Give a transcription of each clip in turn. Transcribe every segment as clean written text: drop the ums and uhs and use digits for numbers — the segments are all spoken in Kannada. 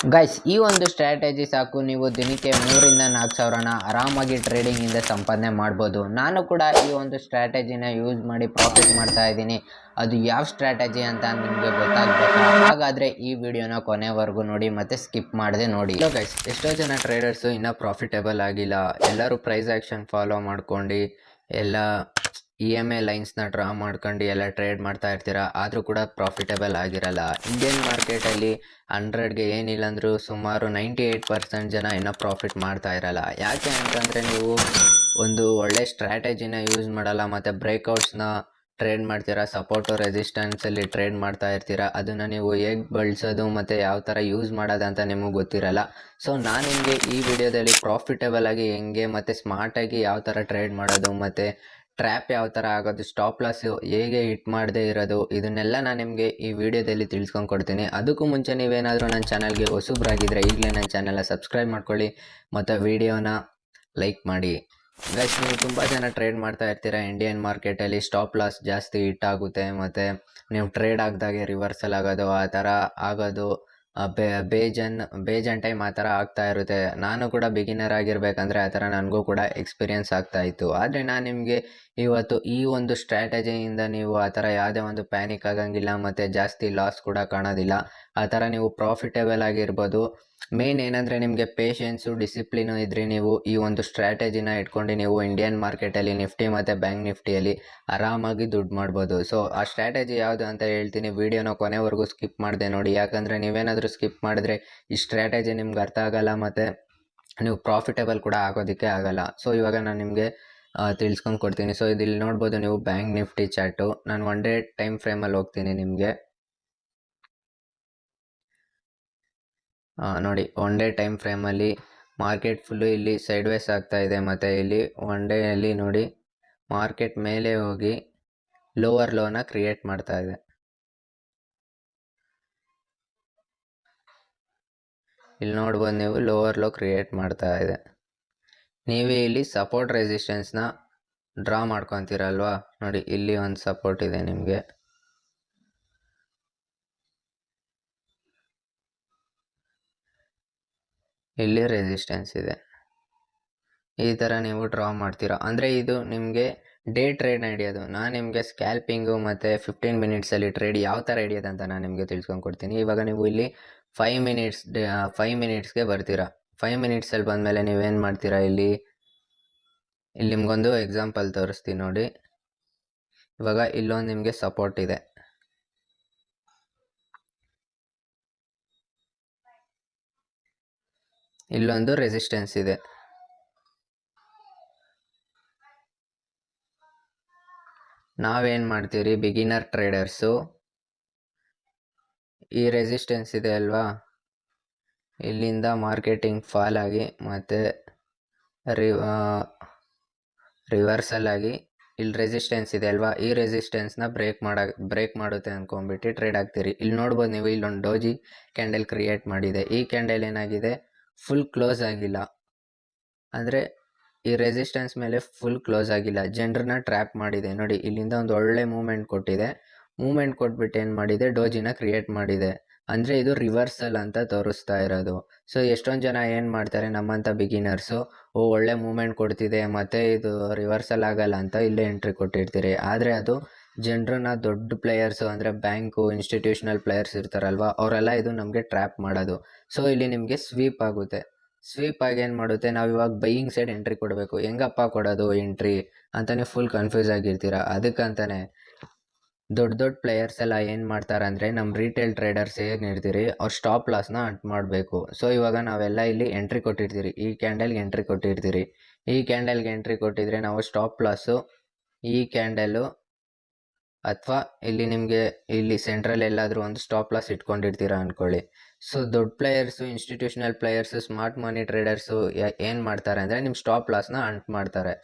ಗೈಸ್, ಈ ಒಂದು ಸ್ಟ್ರಾಟಜಿ ಸಾಕು, ನೀವು ದಿನಕ್ಕೆ 3 ಇಂದ 4 ಸಾವಿರನ ಆರಾಮಾಗಿ ಟ್ರೇಡಿಂಗಿಂದ ಸಂಪಾದನೆ ಮಾಡ್ಬೋದು. ನಾನು ಕೂಡ ಈ ಒಂದು ಸ್ಟ್ರಾಟಜಿನ ಯೂಸ್ ಮಾಡಿ ಪ್ರಾಫಿಟ್ ಮಾಡ್ತಾ ಇದ್ದೀನಿ. ಅದು ಯಾವ ಸ್ಟ್ರಾಟಜಿ ಅಂತ ನಿಮಗೆ ಗೊತ್ತಾಗಬೇಕಾ? ಹಾಗಾದರೆ ಈ ವಿಡಿಯೋನ ಕೊನೆವರೆಗೂ ನೋಡಿ ಮತ್ತು ಸ್ಕಿಪ್ ಮಾಡದೆ ನೋಡಿ. ಹಲೋ ಗೈಸ್, ಎಷ್ಟೋ ಜನ ಟ್ರೇಡರ್ಸು ಇನ್ನೂ ಪ್ರಾಫಿಟೇಬಲ್ ಆಗಿಲ್ಲ. ಎಲ್ಲರೂ ಪ್ರೈಸ್ ಆ್ಯಕ್ಷನ್ ಫಾಲೋ ಮಾಡ್ಕೊಂಡು ಎಲ್ಲ EMA ಲೈನ್ಸ್ನ ಡ್ರಾ ಮಾಡ್ಕೊಂಡು ಎಲ್ಲ ಟ್ರೇಡ್ ಮಾಡ್ತಾ ಇರ್ತೀರಾ, ಆದರೂ ಕೂಡ ಪ್ರಾಫಿಟೇಬಲ್ ಆಗಿರಲ್ಲ. ಇಂಡಿಯನ್ ಮಾರ್ಕೆಟಲ್ಲಿ 100ಗೆ ಏನಿಲ್ಲ ಅಂದರೂ ಸುಮಾರು 98% ಜನ ಇನ್ನೂ ಪ್ರಾಫಿಟ್ ಮಾಡ್ತಾ ಇರಲ್ಲ. ಯಾಕೆ ಅಂತಂದರೆ ನೀವು ಒಂದು ಒಳ್ಳೆ ಸ್ಟ್ರಾಟಜಿನ ಯೂಸ್ ಮಾಡಲ್ಲ ಮತ್ತು ಬ್ರೇಕ್ಔಟ್ಸ್ನ ಟ್ರೇಡ್ ಮಾಡ್ತೀರಾ, ಸಪೋರ್ಟು ರೆಸಿಸ್ಟೆನ್ಸಲ್ಲಿ ಟ್ರೇಡ್ ಮಾಡ್ತಾ ಇರ್ತೀರಾ. ಅದನ್ನು ನೀವು ಹೇಗೆ ಬಳಸೋದು ಮತ್ತು ಯಾವ ಥರ ಯೂಸ್ ಮಾಡೋದಂತ ನಿಮಗೆ ಗೊತ್ತಿರಲ್ಲ. ಸೊ ನಾನು ನಿಮಗೆ ಈ ವಿಡಿಯೋದಲ್ಲಿ ಪ್ರಾಫಿಟೇಬಲ್ ಆಗಿ ಹೆಂಗೆ ಮತ್ತು ಸ್ಮಾರ್ಟಾಗಿ ಯಾವ ಥರ ಟ್ರೇಡ್ ಮಾಡೋದು ಮತ್ತು ಟ್ರ್ಯಾಪ್ ಯಾವ ಥರ ಆಗೋದು, ಸ್ಟಾಪ್ ಲಾಸ್ ಹೇಗೆ ಹಿಟ್ ಮಾಡದೇ ಇರೋದು, ಇದನ್ನೆಲ್ಲ ನಾನು ನಿಮಗೆ ಈ ವಿಡಿಯೋದಲ್ಲಿ ತಿಳ್ಸ್ಕೊಂಡು ಕೊಡ್ತೀನಿ. ಅದಕ್ಕೂ ಮುಂಚೆ ನೀವೇನಾದರೂ ನನ್ನ ಚಾನಲ್ಗೆ ಹೊಸಬ್ರಾಗಿದ್ದರೆ ಈಗಲೇ ನನ್ನ ಚಾನಲ್ನ ಸಬ್ಸ್ಕ್ರೈಬ್ ಮಾಡ್ಕೊಳ್ಳಿ ಮತ್ತು ವಿಡಿಯೋನ ಲೈಕ್ ಮಾಡಿ. ಗೈಸ್, ನೀವು ತುಂಬ ಜನ ಟ್ರೇಡ್ ಮಾಡ್ತಾ ಇರ್ತೀರ ಇಂಡಿಯನ್ ಮಾರ್ಕೆಟಲ್ಲಿ. ಸ್ಟಾಪ್ ಲಾಸ್ ಜಾಸ್ತಿ ಹಿಟ್ ಆಗುತ್ತೆ ಮತ್ತು ನೀವು ಟ್ರೇಡ್ ಆಗಿದಾಗೆ ರಿವರ್ಸಲ್ ಆಗೋದು, ಆ ಥರ ಆಗೋದು ಬೇಜನ್ ಟೈಮ್ ಆ ಥರ ಆಗ್ತಾ ಇರುತ್ತೆ. ನಾನು ಕೂಡ ಬಿಗಿನರ್ ಆಗಿರಬೇಕಂದ್ರೆ ಆ ಥರ ನನಗೂ ಕೂಡ ಎಕ್ಸ್ಪೀರಿಯನ್ಸ್ ಆಗ್ತಾಯಿತ್ತು. ಆದರೆ ನಾನು ನಿಮಗೆ ಇವತ್ತು ಈ ಒಂದು ಸ್ಟ್ರಾಟಜಿಯಿಂದ ನೀವು ಆ ಥರ ಯಾವುದೇ ಒಂದು ಪ್ಯಾನಿಕ್ ಆಗಂಗಿಲ್ಲ ಮತ್ತು ಜಾಸ್ತಿ ಲಾಸ್ ಕೂಡ ಕಾಣೋದಿಲ್ಲ. ಆ ಥರ ನೀವು ಪ್ರಾಫಿಟೇಬಲ್ ಆಗಿರ್ಬೋದು. ಮೇನ್ ಏನಂದರೆ ನಿಮಗೆ ಪೇಷನ್ಸು, ಡಿಸಿಪ್ಲಿನು ಇದ್ದರೆ ನೀವು ಈ ಒಂದು ಸ್ಟ್ರಾಟಜಿನ ಇಟ್ಕೊಂಡು ನೀವು ಇಂಡಿಯನ್ ಮಾರ್ಕೆಟಲ್ಲಿ ನಿಫ್ಟಿ ಮತ್ತು ಬ್ಯಾಂಕ್ ನಿಫ್ಟಿಯಲ್ಲಿ ಆರಾಮಾಗಿ ದುಡ್ಡು ಮಾಡ್ಬೋದು. ಸೊ ಆ ಸ್ಟ್ರಾಟಜಿ ಯಾವುದು ಅಂತ ಹೇಳ್ತೀನಿ, ವಿಡಿಯೋನ ಕೊನೆವರೆಗೂ ಸ್ಕಿಪ್ ಮಾಡಿದೆ ನೋಡಿ. ಯಾಕಂದರೆ ನೀವೇನಾದರೂ ಸ್ಕಿಪ್ ಮಾಡಿದ್ರೆ ಈ ಸ್ಟ್ರಾಟಜಿ ನಿಮ್ಗೆ ಅರ್ಥ ಆಗಲ್ಲ ಮತ್ತು ನೀವು ಪ್ರಾಫಿಟೇಬಲ್ ಕೂಡ ಆಗೋದಕ್ಕೆ ಆಗಲ್ಲ. ಸೊ ಇವಾಗ ನಾನು ನಿಮಗೆ ತಿಳ್ಸ್ಕೊಂಡು ಕೊಡ್ತೀನಿ. ಸೊ ಇಲ್ಲಿ ನೋಡ್ಬೋದು ನೀವು ಬ್ಯಾಂಕ್ ನಿಫ್ಟಿ ಚಾರ್ಟು. ನಾನು 1 ಡೇ ಟೈಮ್ ಫ್ರೇಮಲ್ಲಿ ಹೋಗ್ತೀನಿ ನಿಮಗೆ. ನೋಡಿ, 1 ಡೇ ಟೈಮ್ ಫ್ರೇಮಲ್ಲಿ ಮಾರ್ಕೆಟ್ ಫುಲ್ಲು ಇಲ್ಲಿ ಸೈಡ್ವೇಸ್ ಆಗ್ತಾ ಇದೆ ಮತ್ತು ಇಲ್ಲಿ 1 ಡೇಯಲ್ಲಿ ನೋಡಿ ಮಾರ್ಕೆಟ್ ಮೇಲೆ ಹೋಗಿ ಲೋವರ್ ಲೋನ ಕ್ರಿಯೇಟ್ ಮಾಡ್ತಾ ಇದೆ. ಇಲ್ಲಿ ನೋಡ್ಬೋದು ನೀವು ಲೋವರ್ ಲೋ ಕ್ರಿಯೇಟ್ ಮಾಡ್ತಾ ಇದೆ. ನೀವೇ ಇಲ್ಲಿ ಸಪೋರ್ಟ್ ರೆಸಿಸ್ಟೆನ್ಸ್ನ ಡ್ರಾ ಮಾಡ್ಕೊತೀರಲ್ವಾ, ನೋಡಿ ಇಲ್ಲಿ ಒಂದು ಸಪೋರ್ಟ್ ಇದೆ ನಿಮಗೆ. ಇಲ್ಲಿ ರೆಸಿಸ್ಟೆನ್ಸ್ ಇದೆ. ಈ ಥರ ನೀವು ಡ್ರಾ ಮಾಡ್ತೀರಾ ಅಂದರೆ ಇದು ನಿಮಗೆ ಡೇ ಟ್ರೇಡ್ ಹಿಡಿಯೋದು. ನಾನು ನಿಮಗೆ ಸ್ಕ್ಯಾಲ್ಪಿಂಗು ಮತ್ತು 15 ಮಿನಿಟ್ಸಲ್ಲಿ ಟ್ರೇಡ್ ಯಾವ ಥರ ಹಿಡಿಯೋದಂತ ನಾನು ನಿಮಗೆ ತಿಳ್ಸ್ಕೊಂಡು ಕೊಡ್ತೀನಿ. ಇವಾಗ ನೀವು ಇಲ್ಲಿ 5 ಮಿನಿಟ್ಸ್ಗೆ ಬರ್ತೀರಾ. 5 ಮಿನಿಟ್ಸಲ್ಲಿ ಬಂದಮೇಲೆ ನೀವೇನು ಮಾಡ್ತೀರಾ, ಇಲ್ಲಿ ನಿಮಗೊಂದು ಎಕ್ಸಾಂಪಲ್ ತೋರಿಸ್ತೀನಿ ನೋಡಿ. ಇವಾಗ ಇಲ್ಲೊಂದು ನಿಮಗೆ ಸಪೋರ್ಟ್ ಇದೆ, ಇಲ್ಲೊಂದು ರೆಸಿಸ್ಟೆನ್ಸ್ ಇದೆ. ನಾವೇನು ಮಾಡ್ತೀರಿ, ಬಿಗಿನರ್ ಟ್ರೇಡರ್ಸು, ಈ ರೆಸಿಸ್ಟೆನ್ಸ್ ಇದೆ ಅಲ್ವಾ, ಇಲ್ಲಿಂದ ಮಾರ್ಕೆಟಿಂಗ್ ಫಾಲ್ ಆಗಿ ಮತ್ತು ರಿವರ್ಸಲ್ ಆಗಿ ಇಲ್ಲಿ ರೆಸಿಸ್ಟೆನ್ಸ್ ಇದೆ ಅಲ್ವಾ, ಈ ರೆಸಿಸ್ಟೆನ್ಸ್ನ ಬ್ರೇಕ್ ಮಾಡುತ್ತೆ ಅಂದ್ಕೊಂಡ್ಬಿಟ್ಟು ಟ್ರೇಡ್ ಆಗ್ತೀರಿ. ಇಲ್ಲಿ ನೋಡ್ಬೋದು ನೀವು ಇಲ್ಲೊಂದು ಡೋಜಿ ಕ್ಯಾಂಡಲ್ ಕ್ರಿಯೇಟ್ ಮಾಡಿದೆ. ಈ ಕ್ಯಾಂಡಲ್ ಏನಾಗಿದೆ, ಫುಲ್ ಕ್ಲೋಸ್ ಆಗಿಲ್ಲ, ಅಂದರೆ ಈ ರೆಸಿಸ್ಟೆನ್ಸ್ ಮೇಲೆ ಫುಲ್ ಕ್ಲೋಸ್ ಆಗಿಲ್ಲ, ಜನರನ್ನ ಟ್ರ್ಯಾಪ್ ಮಾಡಿದೆ. ನೋಡಿ ಇಲ್ಲಿಂದ ಒಂದು ಒಳ್ಳೆ ಮೂಮೆಂಟ್ ಕೊಟ್ಟಿದೆ. ಮೂಮೆಂಟ್ ಕೊಟ್ಬಿಟ್ಟು ಏನು ಮಾಡಿದೆ, ಡೋಜಿನ ಕ್ರಿಯೇಟ್ ಮಾಡಿದೆ. ಅಂದರೆ ಇದು ರಿವರ್ಸಲ್ ಅಂತ ತೋರಿಸ್ತಾ ಇರೋದು. ಸೊ ಎಷ್ಟೊಂದು ಜನ ಏನು ಮಾಡ್ತಾರೆ, ನಮ್ಮಂಥ ಬಿಗಿನರ್ಸು, ಒಳ್ಳೆ ಮೂಮೆಂಟ್ ಕೊಡ್ತಿದೆ ಮತ್ತು ಇದು ರಿವರ್ಸಲ್ ಆಗಲ್ಲ ಅಂತ ಇಲ್ಲೇ ಎಂಟ್ರಿ ಕೊಟ್ಟಿರ್ತೀರಿ. ಆದರೆ ಅದು ಜನರನ್ನ, ದೊಡ್ಡ ಪ್ಲೇಯರ್ಸು ಅಂದರೆ ಬ್ಯಾಂಕು, ಇನ್ಸ್ಟಿಟ್ಯೂಷನಲ್ ಪ್ಲೇಯರ್ಸ್ ಇರ್ತಾರಲ್ವ, ಅವರೆಲ್ಲ ಇದು ನಮಗೆ ಟ್ರ್ಯಾಪ್ ಮಾಡೋದು. ಸೊ ಇಲ್ಲಿ ನಿಮಗೆ ಸ್ವೀಪ್ ಆಗುತ್ತೆ. ಸ್ವೀಪ್ ಆಗಿ ಏನು ಮಾಡುತ್ತೆ, ನಾವು ಇವಾಗ ಬೈಯಿಂಗ್ ಸೈಡ್ ಎಂಟ್ರಿ ಕೊಡಬೇಕು. ಹೆಂಗಪ್ಪ ಕೊಡೋದು ಎಂಟ್ರಿ ಅಂತ ನೀವು ಫುಲ್ ಕನ್ಫ್ಯೂಸ್ ಆಗಿರ್ತೀರ. ಅದಕ್ಕಂತಾನೆ ದೊಡ್ಡ ಪ್ಲೇಯರ್ಸ್ ಎಲ್ಲ ಏನು ಮಾಡ್ತಾರೆ ಅಂದರೆ, ನಮ್ಮ ರೀಟೇಲ್ ಟ್ರೇಡರ್ಸ್ ಏನಿರ್ತೀರಿ ಅವ್ರು ಸ್ಟಾಪ್ ಲಾಸ್ನ ಅಂಟ್ ಮಾಡಬೇಕು. ಸೊ ಇವಾಗ ನಾವೆಲ್ಲ ಇಲ್ಲಿ ಎಂಟ್ರಿ ಕೊಟ್ಟಿರ್ತೀರಿ, ಈ ಕ್ಯಾಂಡಲ್ಗೆ ಎಂಟ್ರಿ ಕೊಟ್ಟಿರ್ತೀರಿ. ಈ ಕ್ಯಾಂಡಲ್ಗೆ ಎಂಟ್ರಿ ಕೊಟ್ಟಿದ್ರೆ ನಾವು ಸ್ಟಾಪ್ ಲಾಸು ಈ ಕ್ಯಾಂಡಲು ಅಥವಾ ಇಲ್ಲಿ ನಿಮಗೆ ಇಲ್ಲಿ ಸೆಂಟ್ರಲ್ ಎಲ್ಲಾದರೂ ಒಂದು ಸ್ಟಾಪ್ ಲಾಸ್ ಇಟ್ಕೊಂಡಿರ್ತೀರಾ ಅಂದ್ಕೊಳ್ಳಿ. ಸೊ ದೊಡ್ಡ ಪ್ಲೇಯರ್ಸು, ಇನ್ಸ್ಟಿಟ್ಯೂಷನಲ್ ಪ್ಲೇಯರ್ಸು, ಸ್ಮಾರ್ಟ್ ಮನಿ ಟ್ರೇಡರ್ಸು ಏನು ಮಾಡ್ತಾರೆ ಅಂದರೆ ನಿಮ್ಮ ಸ್ಟಾಪ್ ಲಾಸ್ನ ಅಂಟ್ ಮಾಡ್ತಾರೆ.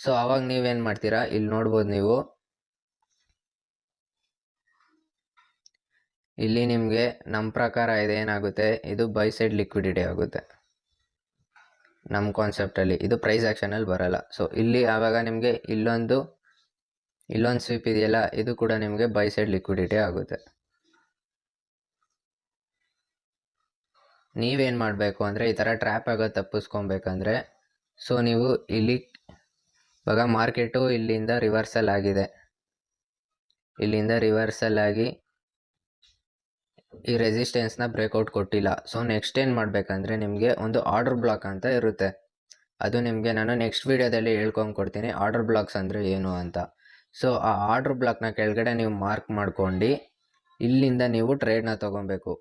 ಸೊ ಆವಾಗ ನೀವೇನು ಮಾಡ್ತೀರಾ, ಇಲ್ಲಿ ನೋಡ್ಬೋದು ನೀವು, ಇಲ್ಲಿ ನಿಮಗೆ ನಮ್ಮ ಪ್ರಕಾರ ಇದೇನಾಗುತ್ತೆ, ಇದು ಬೈ ಸೈಡ್ ಲಿಕ್ವಿಡಿಟಿ ಆಗುತ್ತೆ ನಮ್ಮ ಕಾನ್ಸೆಪ್ಟಲ್ಲಿ. ಇದು ಪ್ರೈಸ್ ಆ್ಯಕ್ಷನಲ್ಲಿ ಬರಲ್ಲ. ಸೊ ಇಲ್ಲಿ ಆವಾಗ ನಿಮಗೆ ಇಲ್ಲೊಂದು ಸ್ವೀಪ್ ಇದೆಯಲ್ಲ, ಇದು ಕೂಡ ನಿಮಗೆ ಬೈ ಸೈಡ್ ಲಿಕ್ವಿಡಿಟಿ ಆಗುತ್ತೆ. ನೀವೇನು ಮಾಡಬೇಕು ಅಂದರೆ ಈ ಥರ ಟ್ರ್ಯಾಪ್ ಆಗೋದು ತಪ್ಪಿಸ್ಕೊಬೇಕಂದ್ರೆ, ಸೊ ನೀವು ಇಲ್ಲಿ ಇವಾಗ ಮಾರ್ಕೆಟು ಇಲ್ಲಿಂದ ರಿವರ್ಸಲ್ ಆಗಿದೆ, ಇಲ್ಲಿಂದ ರಿವರ್ಸಲ್ ಆಗಿ ಈ ರೆಸಿಸ್ಟೆನ್ಸ್ನ ಬ್ರೇಕ್ಔಟ್ ಕೊಟ್ಟಿಲ್ಲ. ಸೊ ನೆಕ್ಸ್ಟ್ ಏನು ಮಾಡಬೇಕಂದ್ರೆ ನಿಮಗೆ ಒಂದು ಆರ್ಡರ್ ಬ್ಲಾಕ್ ಅಂತ ಇರುತ್ತೆ. ಅದು ನಿಮಗೆ ನಾನು ನೆಕ್ಸ್ಟ್ ವೀಡಿಯೋದಲ್ಲಿ ಹೇಳ್ಕೊಂಡ್ಕೊಡ್ತೀನಿ ಆರ್ಡರ್ ಬ್ಲಾಕ್ಸ್ ಅಂದರೆ ಏನು ಅಂತ. ಸೊ ಆ ಆರ್ಡರ್ ಬ್ಲಾಕ್ನ ಕೆಳಗಡೆ ನೀವು ಮಾರ್ಕ್ ಮಾಡ್ಕೊಂಡು ಇಲ್ಲಿಂದ ನೀವು ಟ್ರೇಡ್ನ ತೊಗೊಬೇಕು.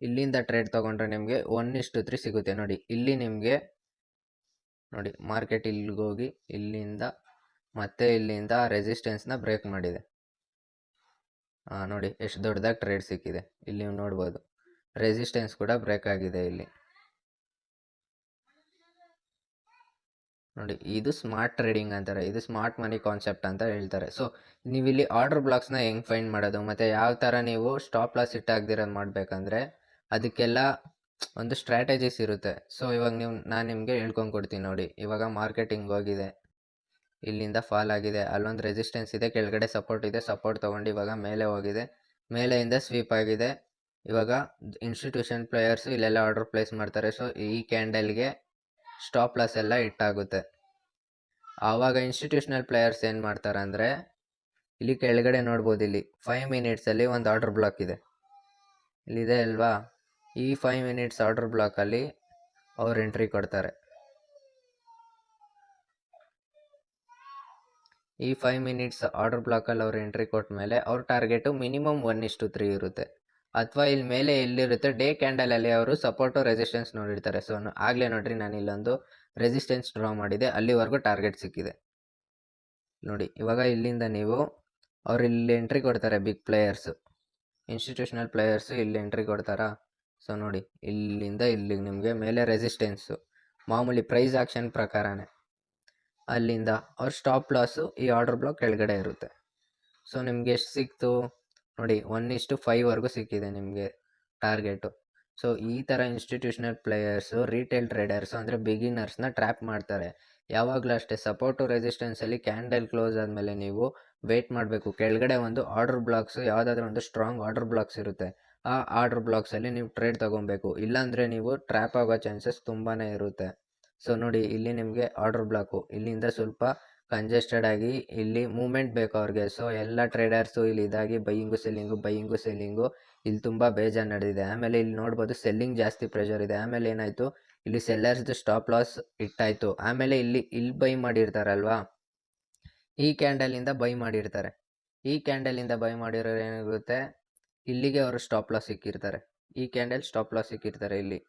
ಇಲ್ಲಿಂದ ಟ್ರೇಡ್ ತೊಗೊಂಡ್ರೆ ನಿಮಗೆ 1:3 ಸಿಗುತ್ತೆ. ನೋಡಿ ಇಲ್ಲಿ ನಿಮಗೆ ನೋಡಿ ಮಾರ್ಕೆಟ್ ಇಲ್ಲಿಗೋಗಿ ಇಲ್ಲಿಂದ ಮತ್ತೆ ಇಲ್ಲಿಂದ ರೆಸಿಸ್ಟೆನ್ಸ್ನ ಬ್ರೇಕ್ ಮಾಡಿದೆ. ನೋಡಿ ಎಷ್ಟು ದೊಡ್ಡದಾಗಿ ಟ್ರೇಡ್ ಸಿಕ್ಕಿದೆ. ಇಲ್ಲಿ ನೀವು ನೋಡ್ಬೋದು ರೆಸಿಸ್ಟೆನ್ಸ್ ಕೂಡ ಬ್ರೇಕ್ ಆಗಿದೆ ಇಲ್ಲಿ. ನೋಡಿ ಇದು ಸ್ಮಾರ್ಟ್ ಟ್ರೇಡಿಂಗ್ ಅಂತಾರೆ, ಇದು ಸ್ಮಾರ್ಟ್ ಮನಿ ಕಾನ್ಸೆಪ್ಟ್ ಅಂತ ಹೇಳ್ತಾರೆ. ಸೊ ನೀವು ಇಲ್ಲಿ ಆರ್ಡರ್ ಬ್ಲಾಕ್ಸ್ನ ಹೆಂಗೆ ಫೈಂಡ್ ಮಾಡೋದು ಮತ್ತು ಯಾವ ಥರ ನೀವು ಸ್ಟಾಪ್ ಲಾಸ್ ಇಟ್ಟಾಗ್ದಿರೋದು ಮಾಡಬೇಕಂದ್ರೆ ಅದಕ್ಕೆಲ್ಲ ಒಂದು ಸ್ಟ್ರಾಟಜೀಸ್ ಇರುತ್ತೆ. ಸೊ ಇವಾಗ ನಾನು ನಿಮಗೆ ಹೇಳ್ಕೊಂಡ್ಕೊಡ್ತೀನಿ. ನೋಡಿ ಇವಾಗ ಮಾರ್ಕೆಟಿಂಗ್ ಹೋಗಿದೆ, ಇಲ್ಲಿಂದ ಫಾಲ್ ಆಗಿದೆ, ಅಲ್ಲೊಂದು ರೆಸಿಸ್ಟೆನ್ಸ್ ಇದೆ, ಕೆಳಗಡೆ ಸಪೋರ್ಟ್ ಇದೆ, ಸಪೋರ್ಟ್ ತೊಗೊಂಡು ಇವಾಗ ಮೇಲೆ ಹೋಗಿದೆ, ಮೇಲೆಯಿಂದ ಸ್ವೀಪ್ ಆಗಿದೆ. ಇವಾಗ ಇನ್ಸ್ಟಿಟ್ಯೂಷನ್ ಪ್ಲೇಯರ್ಸು ಇಲ್ಲೆಲ್ಲ ಆರ್ಡರ್ ಪ್ಲೇಸ್ ಮಾಡ್ತಾರೆ. ಸೊ ಈ ಕ್ಯಾಂಡಲ್ಗೆ ಸ್ಟಾಪ್ ಲಾಸ್ ಎಲ್ಲ ಇಟ್ಟಾಗುತ್ತೆ. ಆವಾಗ ಇನ್ಸ್ಟಿಟ್ಯೂಷನಲ್ ಪ್ಲೇಯರ್ಸ್ ಏನು ಮಾಡ್ತಾರೆ ಅಂದರೆ ಇಲ್ಲಿ ಕೆಳಗಡೆ ನೋಡ್ಬೋದು, ಇಲ್ಲಿ 5 ಮಿನಿಟ್ಸಲ್ಲಿ ಒಂದು ಆರ್ಡರ್ ಬ್ಲಾಕ್ ಇದೆ, ಇಲ್ಲಿದೆ ಅಲ್ವಾ. ಈ 5 ಮಿನಿಟ್ಸ್ ಆರ್ಡರ್ ಬ್ಲಾಕಲ್ಲಿ ಅವ್ರು ಎಂಟ್ರಿ ಕೊಡ್ತಾರೆ. ಈ 5 ಮಿನಿಟ್ಸ್ ಆರ್ಡರ್ ಬ್ಲಾಕಲ್ಲಿ ಅವ್ರು ಎಂಟ್ರಿ ಕೊಟ್ಟ ಮೇಲೆ ಅವ್ರ ಟಾರ್ಗೆಟು ಮಿನಿಮಮ್ 1:3 ಇರುತ್ತೆ. ಅಥವಾ ಇಲ್ಲಿ ಮೇಲೆ ಎಲ್ಲಿರುತ್ತೆ ಡೇ ಕ್ಯಾಂಡಲಲ್ಲಿ ಅವರು ಸಪೋರ್ಟು ರೆಸಿಸ್ಟೆನ್ಸ್ ನೋಡಿರ್ತಾರೆ. ಸೊ ಆಗಲೇ ನೋಡ್ರಿ ನಾನು ಇಲ್ಲೊಂದು ರೆಸಿಸ್ಟೆನ್ಸ್ ಡ್ರಾ ಮಾಡಿದೆ, ಅಲ್ಲಿವರೆಗೂ ಟಾರ್ಗೆಟ್ ಸಿಕ್ಕಿದೆ ನೋಡಿ. ಇವಾಗ ಇಲ್ಲಿಂದ ನೀವು ಅವ್ರು ಇಲ್ಲಿ ಎಂಟ್ರಿ ಕೊಡ್ತಾರೆ, ಬಿಗ್ ಪ್ಲೇಯರ್ಸು ಇನ್ಸ್ಟಿಟ್ಯೂಷನಲ್ ಪ್ಲೇಯರ್ಸು ಇಲ್ಲಿ ಎಂಟ್ರಿ ಕೊಡ್ತಾರಾ. ಸೊ ನೋಡಿ ಇಲ್ಲಿಂದ ಇಲ್ಲಿಗೆ ನಿಮಗೆ ಮೇಲೆ ರೆಸಿಸ್ಟೆನ್ಸು ಮಾಮೂಲಿ ಪ್ರೈಸ್ ಆಕ್ಷನ್ ಪ್ರಕಾರನೇ, ಅಲ್ಲಿಂದ ಅವ್ರ ಸ್ಟಾಪ್ ಲಾಸು ಈ ಆರ್ಡರ್ ಬ್ಲಾಕ್ ಕೆಳಗಡೆ ಇರುತ್ತೆ. ಸೊ ನಿಮಗೆ ಎಷ್ಟು ಸಿಕ್ತು ನೋಡಿ, 1:5ವರೆಗೂ ಸಿಕ್ಕಿದೆ ನಿಮಗೆ ಟಾರ್ಗೆಟು. ಸೊ ಈ ಥರ ಇನ್ಸ್ಟಿಟ್ಯೂಷನಲ್ ಪ್ಲೇಯರ್ಸು ರಿಟೇಲ್ ಟ್ರೇಡರ್ಸು ಅಂದರೆ ಬಿಗಿನರ್ಸ್ನ ಟ್ರ್ಯಾಪ್ ಮಾಡ್ತಾರೆ. ಯಾವಾಗಲೂ ಅಷ್ಟೇ ಸಪೋರ್ಟು ರೆಸಿಸ್ಟೆನ್ಸಲ್ಲಿ ಕ್ಯಾಂಡಲ್ ಕ್ಲೋಸ್ ಆದಮೇಲೆ ನೀವು ವೆಯ್ಟ್ ಮಾಡಬೇಕು. ಕೆಳಗಡೆ ಒಂದು ಆರ್ಡರ್ ಬ್ಲಾಕ್ಸು ಯಾವುದಾದ್ರೂ ಒಂದು ಸ್ಟ್ರಾಂಗ್ ಆರ್ಡರ್ ಬ್ಲಾಕ್ಸ್ ಇರುತ್ತೆ, ಆ ಆರ್ಡರ್ ಬ್ಲಾಕ್ಸಲ್ಲಿ ನೀವು ಟ್ರೇಡ್ ತೊಗೊಬೇಕು. ಇಲ್ಲಾಂದರೆ ನೀವು ಟ್ರ್ಯಾಪ್ ಆಗೋ ಚಾನ್ಸಸ್ ತುಂಬಾ ಇರುತ್ತೆ. ಸೊ ನೋಡಿ ಇಲ್ಲಿ ನಿಮಗೆ ಆರ್ಡರ್ ಬ್ಲಾಕು ಇಲ್ಲಿಂದ ಸ್ವಲ್ಪ ಕಂಜೆಸ್ಟೆಡ್ ಆಗಿ ಇಲ್ಲಿ ಮೂಮೆಂಟ್ ಬೇಕು ಅವ್ರಿಗೆ. ಸೊ ಎಲ್ಲ ಟ್ರೇಡರ್ಸು ಇಲ್ಲಿ ಇದಾಗಿ ಬೈಯಿಂಗು ಸೆಲ್ಲಿಂಗು ಇಲ್ಲಿ ತುಂಬ ಬೇಜಾರು ನಡೆದಿದೆ. ಆಮೇಲೆ ಇಲ್ಲಿ ನೋಡ್ಬೋದು ಸೆಲ್ಲಿಂಗ್ ಜಾಸ್ತಿ ಪ್ರೆಷರ್ ಇದೆ. ಆಮೇಲೆ ಏನಾಯಿತು, ಇಲ್ಲಿ ಸೆಲ್ಲರ್ಸ್ದು ಸ್ಟಾಪ್ ಲಾಸ್ ಇಟ್ಟಾಯಿತು. ಆಮೇಲೆ ಇಲ್ಲಿ ಬೈ ಮಾಡಿರ್ತಾರಲ್ವಾ, ಈ ಕ್ಯಾಂಡಲಿಂದ ಬೈ ಮಾಡಿರ್ತಾರೆ. ಈ ಕ್ಯಾಂಡಲಿಂದ ಬೈ ಮಾಡಿರೋರು ಏನಾಗುತ್ತೆ, ಇಲ್ಲಿಗೆ ಅವರು ಸ್ಟಾಪ್ ಲಾಸ್ ಸಿಕ್ಕಿರ್ತಾರೆ. ಈ ಕ್ಯಾಂಡಲ್ ಸ್ಟಾಪ್ ಲಾಸ್ ಸಿಕ್ಕಿರ್ತಾರೆ ಇಲ್ಲಿ,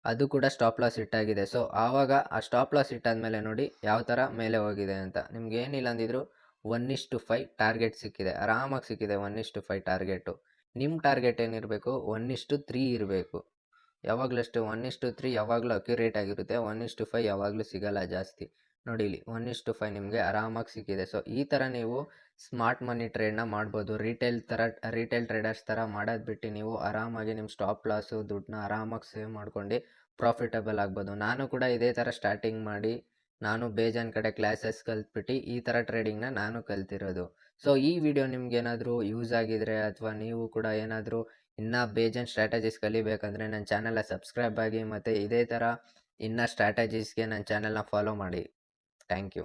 ಅದು ಕೂಡ ಸ್ಟಾಪ್ ಲಾಸ್ ಇಟ್ಟಾಗಿದೆ. ಸೊ ಆವಾಗ ಆ ಸ್ಟಾಪ್ ಲಾಸ್ ಇಟ್ಟಾದ್ಮೇಲೆ ನೋಡಿ ಯಾವ ಥರ ಮೇಲೆ ಹೋಗಿದೆ ಅಂತ. ನಿಮ್ಗೆ ಏನಿಲ್ಲ ಅಂದಿದ್ರು 1:5 ಟಾರ್ಗೆಟ್ ಸಿಕ್ಕಿದೆ, ಆರಾಮಾಗಿ ಸಿಕ್ಕಿದೆ 1:5 ಟಾರ್ಗೆಟು. ನಿಮ್ಮ ಟಾರ್ಗೆಟ್ ಏನಿರಬೇಕು 1:3 ಇರಬೇಕು. ಯಾವಾಗಲೂ ಅಷ್ಟೇ 1:3 ಯಾವಾಗಲೂ ಅಕ್ಯುರೇಟ್ ಆಗಿರುತ್ತೆ, 1:5 ಯಾವಾಗಲೂ ಸಿಗಲ್ಲ ಜಾಸ್ತಿ. ನೋಡಿ ಇಲ್ಲಿ 1:5 ನಿಮಗೆ ಆರಾಮಾಗಿ ಸಿಕ್ಕಿದೆ. ಸೊ ಈ ಥರ ನೀವು ಸ್ಮಾರ್ಟ್ ಮನಿ ಟ್ರೇಡ್ನ ಮಾಡ್ಬೋದು. ರಿಟೇಲ್ ಟ್ರೇಡರ್ಸ್ ಥರ ಮಾಡೋದು ಬಿಟ್ಟು ನೀವು ಆರಾಮಾಗಿ ನಿಮ್ಮ ಸ್ಟಾಪ್ ಲಾಸು ದುಡ್ಡನ್ನ ಆರಾಮಾಗಿ ಸೇವ್ ಮಾಡ್ಕೊಂಡು ಪ್ರಾಫಿಟಬಲ್ ಆಗ್ಬೋದು. ನಾನು ಕೂಡ ಇದೇ ಥರ ಸ್ಟಾರ್ಟಿಂಗ್ ಮಾಡಿ ನಾನು ಬೇಜಾನ್ ಕಡೆ ಕ್ಲಾಸಸ್ ಕಲ್ತ್ಬಿಟ್ಟು ಈ ಥರ ಟ್ರೇಡಿಂಗ್ನ ನಾನು ಕಲ್ತಿರೋದು. ಸೊ ಈ ವಿಡಿಯೋ ನಿಮ್ಗೇನಾದರೂ ಯೂಸ್ ಆಗಿದರೆ ಅಥವಾ ನೀವು ಕೂಡ ಏನಾದರೂ ಇನ್ನೂ ಬೇಜಾನ್ ಸ್ಟ್ರಾಟಜೀಸ್ ಕಲಿಬೇಕಂದ್ರೆ ನನ್ನ ಚಾನಲ್ನ ಸಬ್ಸ್ಕ್ರೈಬ್ ಆಗಿ ಮತ್ತು ಇದೇ ಥರ ಇನ್ನೂ ಸ್ಟ್ರಾಟಜೀಸ್ಗೆ ನನ್ನ ಚಾನಲ್ನ ಫಾಲೋ ಮಾಡಿ. Thank you.